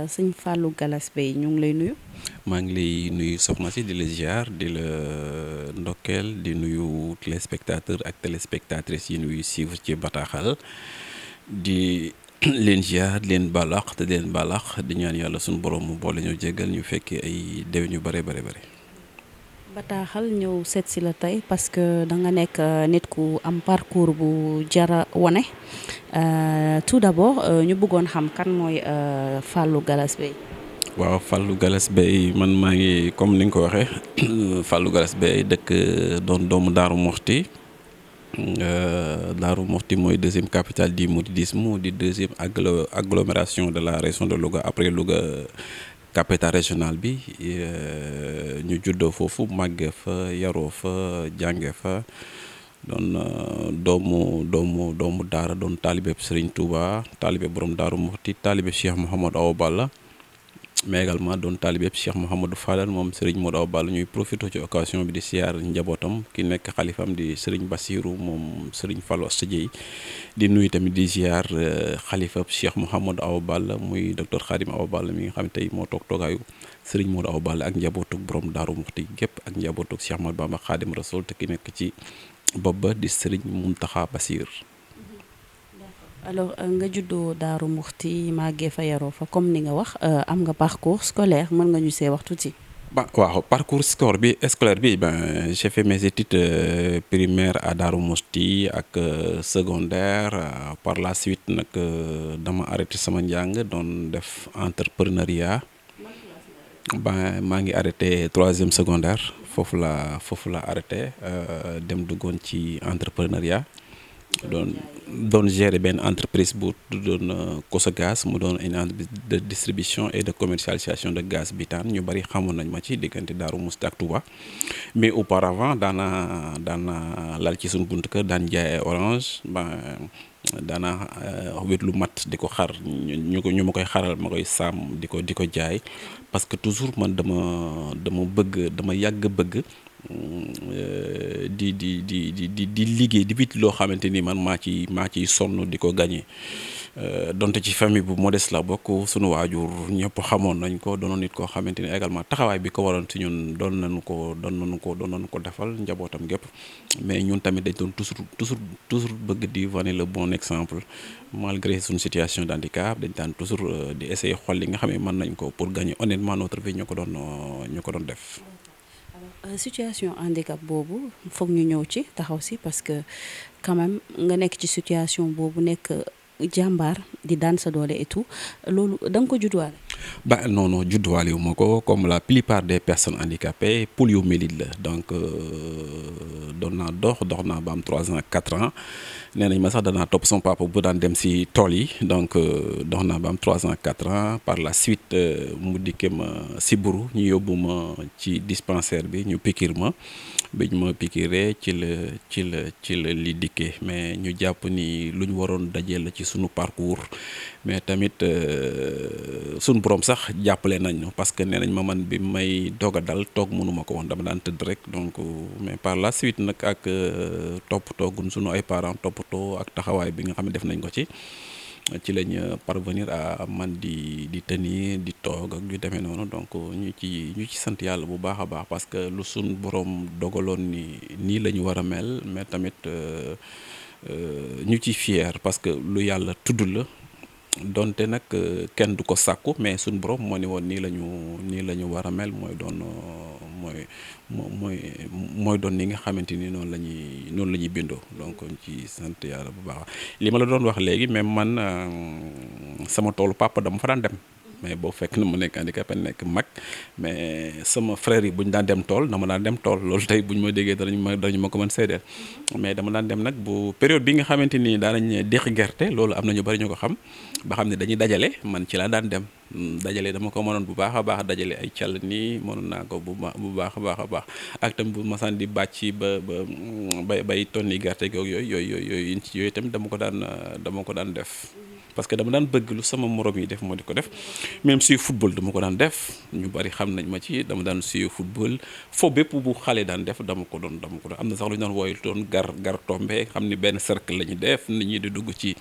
sëñ Fallou Galass Beye ñu ngi lay nuyu. maa ngi lay nuyu soxna si di la ziar di la ndokkeel di nuyu téléspectateur ak téléspectatrices yi nuyu suivre ci bataaxal di leen ziar di leen balax te di leen balax di ñaan yàlla suñu borom mu boole ñu jéggal ñu fekkee ay déwén yu bare bare bare. bataaxal ñëw seet si la tey parce que da nga nekk nit ku am parcours bu jara wane tout d'abord ñu bëggoon xam kan mooy Fallou Galass Beye. waaw Fallou Galass Beye man maa ngi comme ni nga ko waxee Fallou Galass Beye dëkk doon doomu Daaru Moxti Daaru Moxti mooy deuxième capitale du mouridisme di deuxième agglomération de la région de Louga après Louga capitale régionale bi ñu juddoo foofu màggee fa yaroo fa jànge fa doon doomu daara doon taalibe Serigne Touba taalibe borom Daaru Moxti taalibe Cheikh Mouhamadou Awa Balla mais également doon taalibe Cheikh Mouhamadou Fadal moom Serigne Modou Awa Balla ñuy profité ci occasion bi di siyaar njabootam ki nekk xalifam di Serigne Bassirou moom Serigne Fallou Asta Dieye di nuyu tamit di siyaar xalifa Cheikh Mouhamadou Awa Balla muy docteur Khadim Awa Balla mi nga xam ne tey moo toog toogaayu Serigne Modou Awa Balla ak njabootug borom Daaru Muxti gépp ak njabootug Cheikh Ahmadou Bamba Khadim Rasoul te ki nekk ci bopp ba di Serigne Mountakha Bassir. alors nga juddoo Daaru Muxti màggee fa yaroo fa comme ni nga wax am nga parcours scolaire mën nga ñu see wax tuuti. waaw parcours scolaire bi j'ai fait mes études primaires à Daaru Muxti ak secondaire par la suite nag dama arrêté sama njàng doon def entrepreneuriat maa ngi arrêté troisième secondaire foofu la arrêté dem duggoon ci entrepreneuriat doon gérer benn entreprise bu doon Cosogaz mu doon une entreprise de distribution et de commercialisation de gaz butane ñu bari xamoon nañ ma ci diggante Daaru Muxti ak Touba mais auparavant daana lal ci suñu buntu kër daan jaay orange daana wét lu mat di ko xar ñu ma koy xaral ma koy sàmm di ko jaay parce que toujours man dama yàgg bëgg di liggéey di bit loo xamante ni man maa ciy sonn di ko gagné donte ci famille bu modeste la bokk sunu waajur ñëpp xamoon nañ ko doonoon nit koo xamante ni également taxawaay bi ko waroon ci ñun doon nañu ko defal njabootam gépp mais ñun tamit dañ doon toujours bëgg di wane le bon exemple malgré suñu situation de handicap dañ daan toujours di essayer xool li nga xam ne mën nañ ko pour gagner honnêtement notre vie ñu ko doon def. situation handicap boobu foog ñu ñëw ci taxaw si parce que quand même nga nekk ci situation boobu nekk jàmbaar di daan sa doole et tout loolu da nga ko judduwaale. non judduwaale wu ma ko comme la plupart des personnes handicapées poliomyélite la donc doon naa dox naa ba am 3 ans 4 ans nee nañ ma sax danaa topp son papa bu daan dem si tool yi donc dox naa ba am 3 ans 4 ans par la suite mu dikkee ma siburu ñu yóbbu ma ci dispensaire bi ñu piqûre ma biñ ma piqûree ci la li dikkee mais ñu jàpp ni lu ñu waroon dajee la ci sunu parcours mais tamit sunu borom sax jàppale nañ parce que nee nañ ma man bi may doog a dal toog mënuma ko woon dama daan tëdd rek donc mais par la suite nag ak toppatoo gun sunu ay parents toppatoo ak taxawaay bi nga xam ne def nañ ko ci lañ parvenir à man di tenir di toog ak yu demee noonu donc ñu ci sant yàlla bu baax a baax parce que lu sunu borom dogaloon nii la ñu war a mel mais tamit ñu ci fier parce que lu yàlla tudd la donte nag kenn du ko sàkku mais suñu borom moo ni woon nii la ñu war a mel mooy doon ni nga xamante ni noonu la ñuy bindoo donc ci sant yàlla bu baax li ma la doon wax léegi même man sama toolu papa dama fa daan dem mais boo fekk na mu nekk handicapé nekk mag mais sama frère yi bu ñu daan dem tool dama daan dem tool loolu tey bu ñu ma déggee dañu ma ko mën seedeel mais dama daan dem nag bu période bi nga xamante ni daanañ deqi gerte loolu am na ñu bari ñu ko xam ba xam ne dañuy dajale man ci laa daan dem dajale dama ko mënoon bu baax a baax dajale ay càll nii mënoon naa ko bu baax a baax ak tam bu masaan di bàcc bay tonni gerte goog yooyu tamit dama ko daan def parce que dama daan bëgg lu sama morom yi def moo di ko def même si football dama ko daan def ñu bari xam nañ ma ci dama daan suivre football fo bépp bu xale daan def dama ko doon am na sax lu ñu daan wooyul doon gar tombe xam ni benn cercle la ñu def nit ñi di dugg ci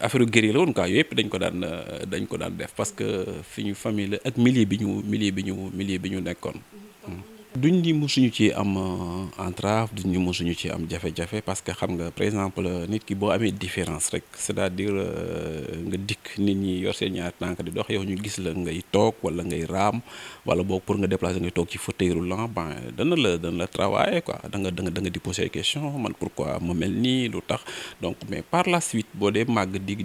affaire guerrier la woon quoi yooyu yëpp dañ ko daan def parce que fi ñu famille la ak milieu bi ñu nekkoon. duñ ni mosuñu ci am entrave duñ ni mosuñu ci am jafe-jafe parce que xam nga par exemple nit ki boo amee différence rek c'est-à-dire nga dikk nit ñi yor seen ñaari tànk di dox yow ñu gis la ngay toog wala ngay raam wala boog pour nga déplacer ngay toog ci fauteuil roulant ben dana la travailler quoi da nga di poser ay question man pourquoi ma mel nii lu tax donc mais par la suite boo dee màgg di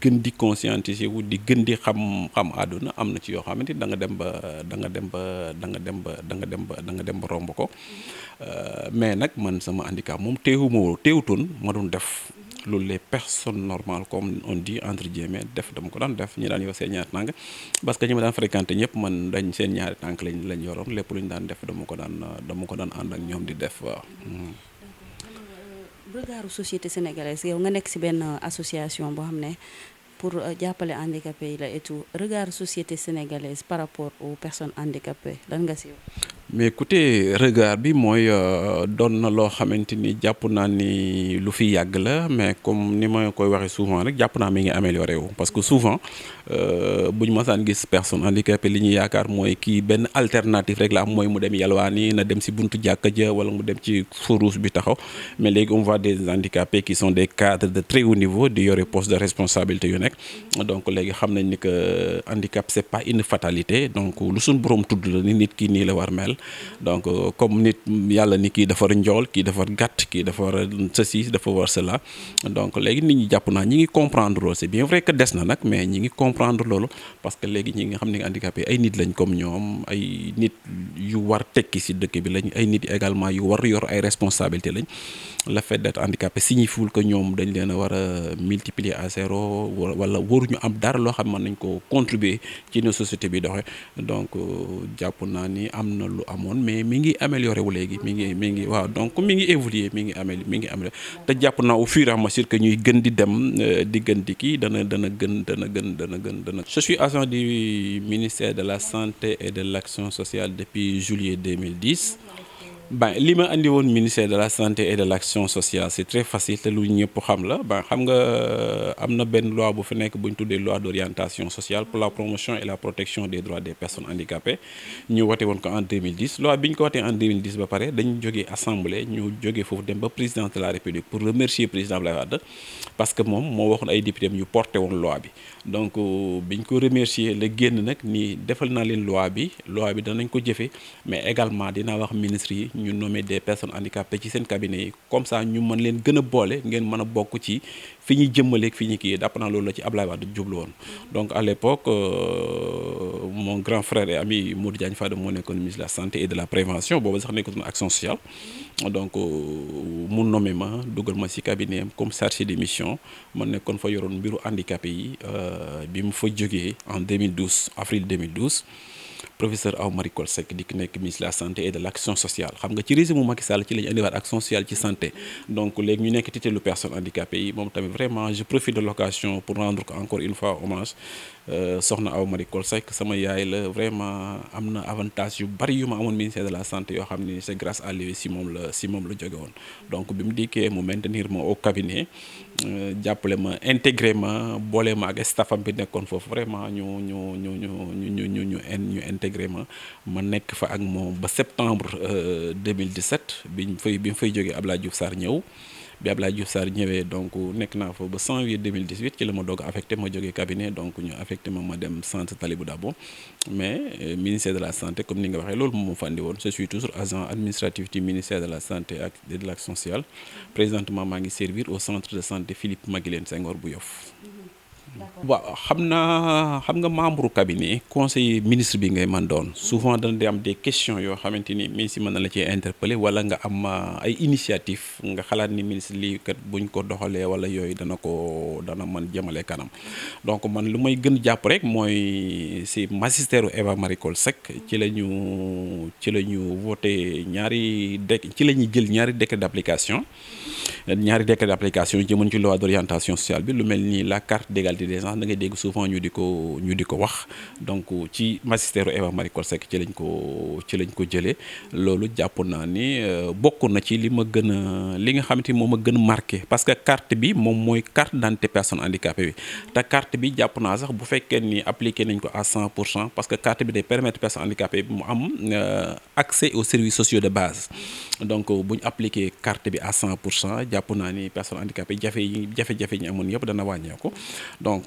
gën di conscientiser wu di gën di xam àdduna am na ci yoo xamante ni da nga dem ba romb ko mais nag man sama handicap moom teewutoon ma doon def loolu les personnes normales comme on dit entre guillemets dama ko daan def ñi daan yor seen ñaari tànk parce que ñi ma daan fréquenté ñëpp man dañ seen ñaari tànk lañ yoroon lépp lu ñu daan def dama ko daan ànd ak ñoom di def waaw. Regardu société sénégalaise yow nga nekk ci benn association boo xam ne pour jàppale handicapés yi la et tout regardu société sénégalaise par rapport aux personnes handicapées lan nga ci yow. mais écoutez regard bi mooy doon na loo xamante ni jàpp naa ni lu fi yàgg la mais comme ni ma koy waxee souvent rek jàpp naa mi ngi amélioré wu parce que souvent bu ñu masaan gis personne handicapée li ñuy yaakaar mooy kii benn alternative rek la am mooy mu dem yalwaani na dem ci buntu jàkka ja wala mu dem ci feu rouge bi taxaw mais léegi on voit des handicapés qui sont des cadres de très haut niveau di yore poste de responsabilité yu nekk donc léegi xam nañ ni que handicap c'est pas une fatalité donc lu suñ borom tudd la ni nit ki nii la war mel. donc comme nit yàlla ni kii dafa war njool kii dafa war gàtt kii dafa war ceci dafa war cela donc léegi nit ñi jàpp naa ñi ngi comprendre loolu c'est bien vrai que des na nag mais ñi ngi comprendre loolu parce que léegi ñi nga xam ne handicapé ay nit lañ comme ñoom ay nit yu war tekki ci dëkk bi lañ ay nit également yu war yor ay responsabilités lañ le fait d'être handicapé signifiewul que ñoom dañ leen a war a multiplier à zéro wala waruñu am dara loo xam mën nañ ko contribuer ci ne société bi doxee donc jàpp naa ni am na lu amoon mais mi ngi amélioré wu léegi mi ngi waaw donc mi ngi évoluer mi ngi amélioré te jàpp naa au fur et à mesure que ñuy gën di dem di gën di kii dana gën. Je suis agent du ministère de la santé et de l'action sociale depuis juillet 2010. ben li ma andi woon ministère de la santé et de l'action sociale c'est très facile te lu ñëpp xam la ben xam nga am na benn loi bu fi nekk bu ñu tuddee loi d'orientation sociale pour la promotion et la protection des droits des personnes handicapées ñu wote woon ko en 2010 loi bi ñu ko wotee en 2010 ba pare dañu jógee assemblée ñu jógee foofu dem ba président de la république pour remercier président Abdoulaye Wade parce que moom moo waxoon ay députés yu porté woon loi bi donc bi ñu ko remercier la génn nag ni defal naa leen loi bi danañ ko jëfee mais également dinaa wax ministre yi ñu nommer des personnes handicapées ci seen cabinet yi comme ça ñu mën leen gën a boole ngeen mën a bokk ci fi ñuy jëmmaleeg fi ñu kii dàpp naa loolu la ci Abdoulaye Wade jublu woon donc à l'époque mon grand frère et ami Modou Diagne Fada moo nekkoon ministre de la santé et de la prévention boobu sax nekkoon action sociale donc mu nommé ma dugal ma ci cabinet am comme chargé de mission ma nekkoon fa yoroon mbiru handicapé yi bi mu fa jógee en 2012 avril 2012 professeur Aw Marie Coll Seck di nekk ministre de la santé et de l'action sociale xam nga ci régime mu Macky Sall ci la ñu indiwaat action sociale ci santé donc léegi ñu nekk titelu personnes handicapées yi moom tamit vraiment je profite de l'occasion pour rendre encore une fois hommage soxna Aw Marie Coll Seck sama yaay la vraiment am na avantage yu bari yu ma amoon ministère de la santé yoo xam ni c'est grâce à lui si moom la jóge woon donc bi mu dikkee mu maintenir ma au cabinet jàppale ma intégré ma boole ma ak staffam bi nekkoon foofu vraiment ñu intégré ma nekk fa ak moom ba septembre 2017 bi mu fay jógee Abdoulaye Diouf Sarr ñëw bi Abdoulaye Diouf Sarr ñëwee donc nekk naa fa ba janvier 2018 ci la ma doog affecté ma jógee cabinet donc ñu affecté ma dem centre Talibou Dabo mais ministère de la santé comme ni nga waxee loolu moom moo fa andi woon je suis toujours agent administratif du ministère de la santé et de l'action sociale présentement maa ngi servir au centre de santé Philippe Maguilène Senghor bu Yoff. waaw xam nga membre cabinet conseiller ministre bi ngay man doon souvent dana di am des questions yoo xamante ni ministre mën na la ci interpeller wala nga am ay initiative nga xalaat ni ministre lii kat buñ ko doxalee wala yooyu dana mën jëmale kanam donc man lu may gën jàpp rek mooy si magistère Eva Marie Coll Seck ci la ñu voté ci la ñuy jël ñaari décret d'application yi jëmoon ci loi d'orientation sociale bi lu mel ni la carte d'égalité des chances da ngay dégg souvent ñu di ko wax donc ci magistère Eva Marie Coll Seck ci lañ ko jëlee loolu jàpp naa ni bokk na ci li nga xamante ni moom ma gën a marqué parce que carte bi moom mooy carte d'identité personne handicapée bi te carte bi jàpp naa sax bu fekkee ni appliqué nañ ko à 100% parce que carte bi day permettre personne handicapée bi mu am accès aux services sociaux de base donc bu ñu appliqué carte bi à 100% jàpp naa ni personne handicapée jafe-jafe ñi amoon yëpp dana wàññeeku donc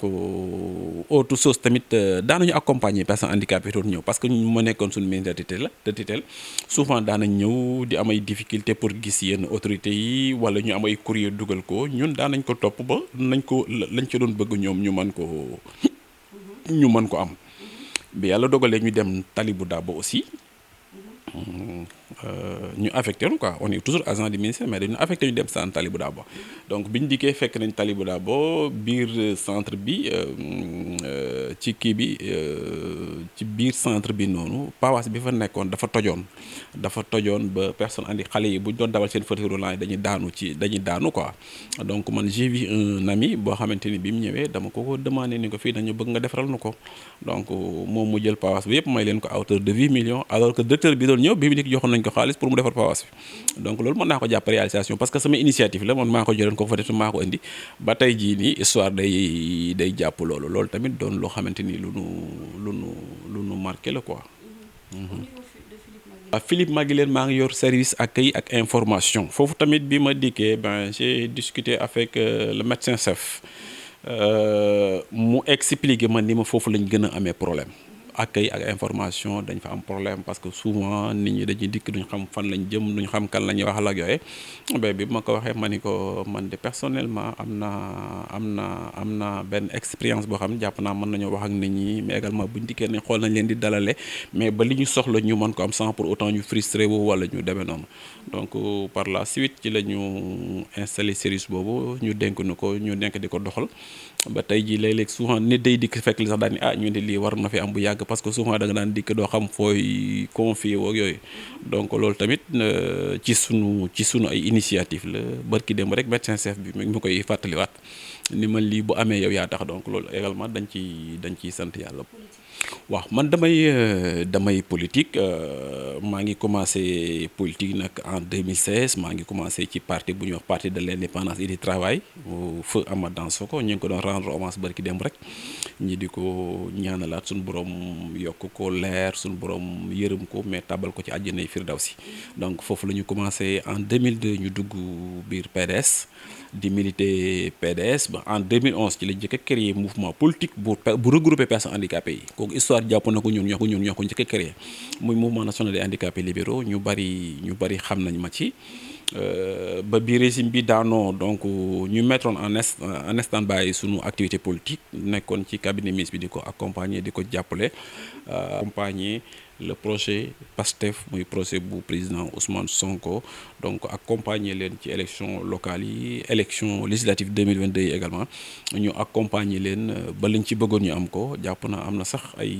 autre chose tamit daanañu accompagner personne handicapée doon ñëw parce que ñu ma nekkoon suñu ministère de tutelle souvent daanañ ñëw di am ay difficulté pour gis yenn autorités yi wala ñu am ay courrier dugal ko ñun daanañ ko topp ba lañ ci doon bëgg ñoom ñu mën ko am bi yàlla dogalee ñu dem Talibou Dabo aussi ñu affecté nu quoi on est toujours agent du ministère mais dañu affecté ñu dem centre Talibou Dabo donc biñu dikkee fekk nañ Talibou Dabo biir centre bi ci kii bi ci biir centre bi noonu pawaas bi fa nekkoon dafa tojoon ba personne andi xale yi bu ñu doon dawal seen fauteuil roulant yi dañuy daanu quoi donc man j'ai vu un ami boo xamante ni bi mu ñëwee dama ko demandé ni ko fii dañu bëgg nga defaral nu ko donc moom mu jël pawaas bi yëpp may leen ko à hauteur de 8 millions alors que directeur bi doon ñëw bi mu dikk joxoon nañ ko xaalis pour mu defar pawaas bi donc loolu mën naa ko jàpp réalisation parce que sama initiative la man maa ko jëloon ko fa def maa ko indi ba tey jii nii histoire day jàpp loolu tamit doon loo xamante ni lu nu marqué la quoi. Philippe Maguilène maa ngi yor service accueil ak information foofu tamit bi ma dikkee j'ai discuté avec le médecin chef mu expliqué ma ni ma foofu lañ gën a amee problème. accueil ak information dañ fa am problème parce que souvent nit ñi dañuy dikk duñ xam fan lañ jëm duñ xam kan la ñuy waxal ak yooyu bi ma ko waxee ma ni ko man de personnellement am na benn expérience boo xam ne jàpp naa mën nañoo wax ak nit ñi mais également buñ dikkee nañ xool nañ leen di dalale mais ba li ñu soxla ñu mën ko am sans pour autant ñu frustré wu wala ñu demee noonu donc par la suite ci la ñu installé service boobu ñu dénk di ko doxal ba tey jii léeg-léeg souvent nit day dikk fekk li sax daal ni ñu ne lii war na fi am bu yàgg parce que souvent da nga daan dikk doo xam fooy confier woog yooyu donc loolu tamit ci sunu ay initiative la barki dem rek médecin chef bi mi koy fàttaliwaat ni ma lii bu amee yow yaa tax donc loolu également dañ ciy sant yàlla. waaw man damay politique maa ngi commencé politique nag en 2016 maa ngi commencé ci parti bu ñuy wax parti de l'indépendance et du travail feu Amath Dansokho ñu ngi ko doon rendre hommage barki dem rek ñi di ko ñaanalaat suñu borom yokk ko leer suñu borom yërëm ko mais tabal ko ci àjjanay firdawsi donc foofu la ñu commencé en 2002 ñu dugg biir PDS di militer PDS ba en 2011 ci la njëkk a créé mouvement politique bu regrouper personnes handicapées yi kooku histoire jàpp na ko ñun ñoo ko njëkk a créé muy mouvement national des handicapés libéraux ñu bari xam nañ ma ci ba bi régime bi daanoo donc ñu mettroon en stand-by sunu activité politique nekkoon ci cabinet ministre bi di ko accompagner di ko jàppale accompagner le projet PASTEF muy projet bu président Ousmane Sonko donc accompagner leen ci élection locale yi élection législative 2022 yi également ñu accompagner leen ba lañ ci bëggoon ñu am ko jàpp na am na sax ay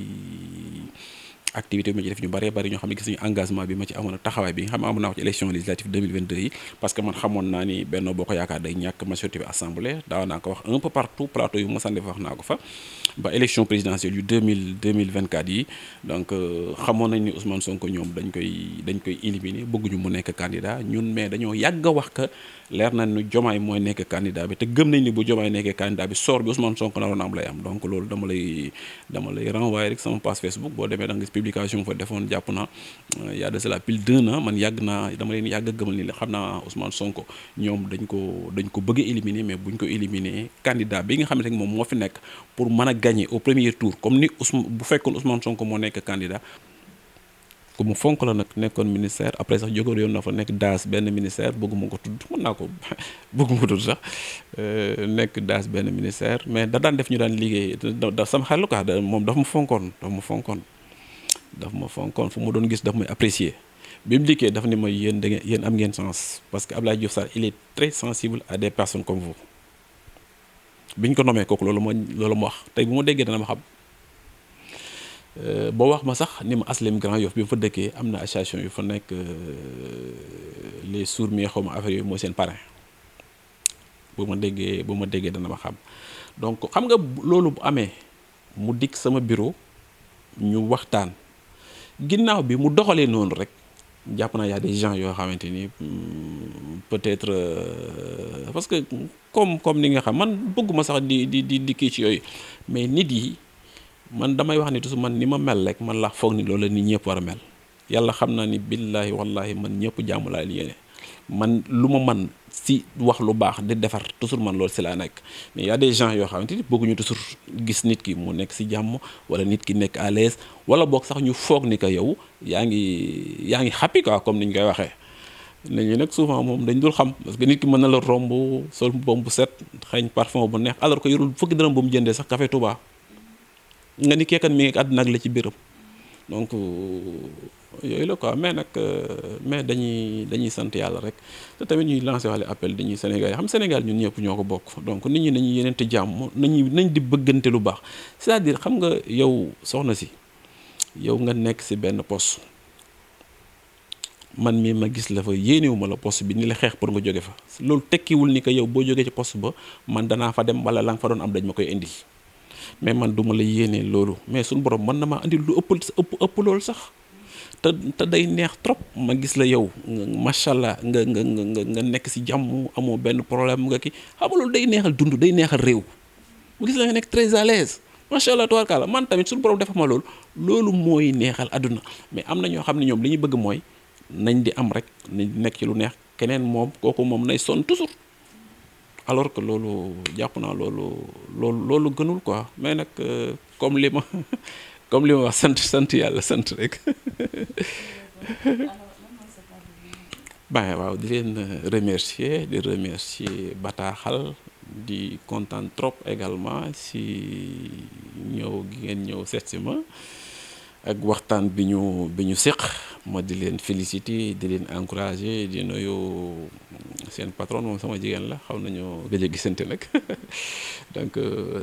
activité bi ma ci def ñu bëree bëri ñoo xam ne gis nañu engagement bi ma ci amoon taxawaay bi nga xam ne amoon naa ko ci élection législative 2022 yi parce que man xamoon naa ni Benno Bokk Yaakaar day ñàkk majorité bi assemblée daaw naa ko wax un peu partout plateau yu ma sànni wax naa ko fa ba élection présidentielle yu 2024 yi donc xamoon nañ ni Ousmane Sonko ñoom dañ koy éliminer bëgguñu mu nekk candidat ñun mais dañoo yàgg a wax que leer nañ ni Diomaye mooy nekk candidat bi te gëm nañ ni bu Diomaye nekkee candidat bi sort bi Ousmane Sonko naroon am lay am donc loolu dama lay renvoyer rek sama page Facebook boo demee da nga gis publication fa defoon jàpp naa y a de cela plus d'1 an man dama leen yàgg a gëmal ni la xam naa Ousmane Sonko ñoom dañ ko bëgg a éliminer mais buñ ko éliminer candidat bi nga xam ne rek moom moo fi nekk pour mën a gagner au premier tour comme ni bu fekkoon Ousmane Sonko moo nekk candidat ku mu fonk la nag nekkoon ministère après sax jógoon yoon na fa nekk daas benn ministère bëgguma ko tudd mën naa ko bëgguma ko tudd sax nekk daas benn ministère mais da daan def ñu daan liggéey da sama xel lu quoi moom dafa ma fonkoon fu mu doon gis dafa may apprécier bi mu dikkee dafa ni ma yéen da ngeen yéen am ngeen chance parce que Abdoulaye Diouf Sarr il est très sensible à des personnes comme vous bi ñu ko nommé kooku loolu ma wax tey bu ma déggee dana ma xam boo wax ma sax ni ma Aslem Grand Yoff bi mu fa dëkkee am na association yu fa nekk les sourds-muets xaw ma affaire yooyu mooy seen parrain bu ma déggee dana ma xam donc xam nga loolu bu amee mu dikk sama bureau ñu waxtaan ginnaaw bi mu doxalee noonu rek jàpp naa y a des gens yoo xamante ni peut-être parce que comme ni nga xam man bëgguma sax di kii ci yooyu mais nit yi man damay wax ni toujours man ni ma mel rek man la foog ni loolu la nit ñëpp war a mel yàlla xam naa ni billaahi wallaahi man ñëpp jàmm laa yéene man lu ma man si wax lu baax di defar toujours man loolu si laa nekk mais y a des gens yoo xamante ni bëgguñu toujours gis nit ki mu nekk si jàmm wala nit ki nekk à l'aise wala boog sax ñu foog ni que yow yaa ngi happy quoi comme ni ñu koy waxee nit ñi nag souvent moom dañ dul xam parce que nit ki mën na la romb sol bomb bu set xeeñ parfum bu neex alors que yorul fukki dërëm bu mu jëndee sax café Touba nga ni keekan mi ngi àdduna ak la ci biiram donc yooyu la quoi mais nag mais dañuy sant yàlla rek te tamit ñuy lancer wàlle appel dañuy Sénégal yi xam Sénégal ñun ñëpp ñoo ko bokk donc nit ñi nañu yeneente jàmm nañ di bëggante lu baax c'est-à-dire xam nga yow soxna si yow nga nekk si benn poste man mii ma gis la fa yéenewuma la poste bi ni la xeex pour nga jóge fa loolu tekkiwul ni que yow boo jógee ci poste ba man danaa fa dem wala la nga fa doon am dañ ma koy indi mais man duma la yéenee loolu mais suñu borom mën na maa indi lu ëpp loolu sax te day neex trop ma gis la yow macha allah nga nekk si jàmm amoo benn problème nga ki xam nga loolu day neexal dund day neexal réew ma gis la nga nekk très à l'aise macha allah tubaarkalla man tamit suñu borom defa ma loolu mooy neexal àdduna mais am na ñoo xam ne ñoom li ñu bëgg mooy nañ di am rek nañ di nekk ci lu neex keneen moom kooku moom nay sonn toujours alors que loolu jàpp naa loolu gënul quoi mais nag comme li ma wax sant yàlla sant rek ben waaw di leen remercier bataaxal di kontaan trop également si ñëw gi ngeen ñëw seet si ma ak waxtaan bi ñu séq ma di leen féliciter di leen encourager di nuyu seen patron moom sama jigéen la xaw nañoo gëj a gisante nag donc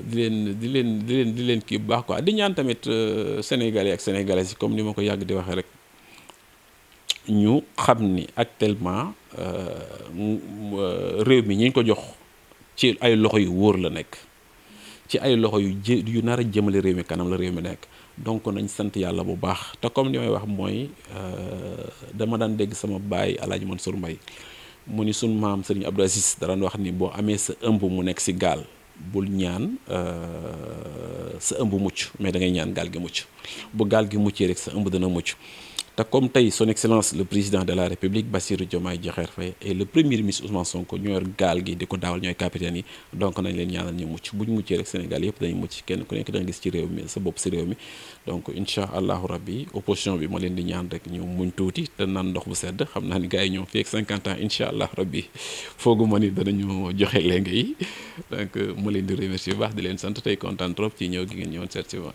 di leen kii bu baax quoi di ñaan tamit sénégalais ak sénégalaises yi comme ni ma ko yàgg di waxee rek ñu xam ni actuellement réew mi ñi ñu ko jox ci ay loxo yu wóor la nekk ci ay loxo yu nar a jëmale réew mi kanam la réew mi nekk donc nañ sant yàlla bu baax te comme ni may wax mooy dama daan dégg sama baay Alaaji Mansour Mbaye mu ni sun maam Serigne Abdou Aziz daan wax ni boo amee sa ëmb mu nekk ci gaal bul ñaan sa ëmb mucc mais da ngay ñaan gaal gi mucc bu gaal gi muccee rek sa ëmb dana mucc te comme tey son excellence le président de la république Bassirou Diomaye Diakhar Faye et le premier ministre Ousmane Sonko ñoo yor gaal gi di ko daawal ñooy capitaine yi donc nañ leen ñaanal ñu mucc bu ñu muccee rek Sénégal yëpp dañu mucc kenn ku nekk da nga gis ci réew mi sa bopp si réew mi donc incha allahu rabbi opposition bi ma leen di ñaan rek ñu muñ tuuti te naan ndox bu sedd xam naa ni gars yi ñoom fii ak 50 ans incha allah rabbi foogu ma ni danañu joxe léegi yi donc ma leen di remercier bu baax di leen sant tey kontaan trop ci ñëw gi ngeen ñëwoon seet si ma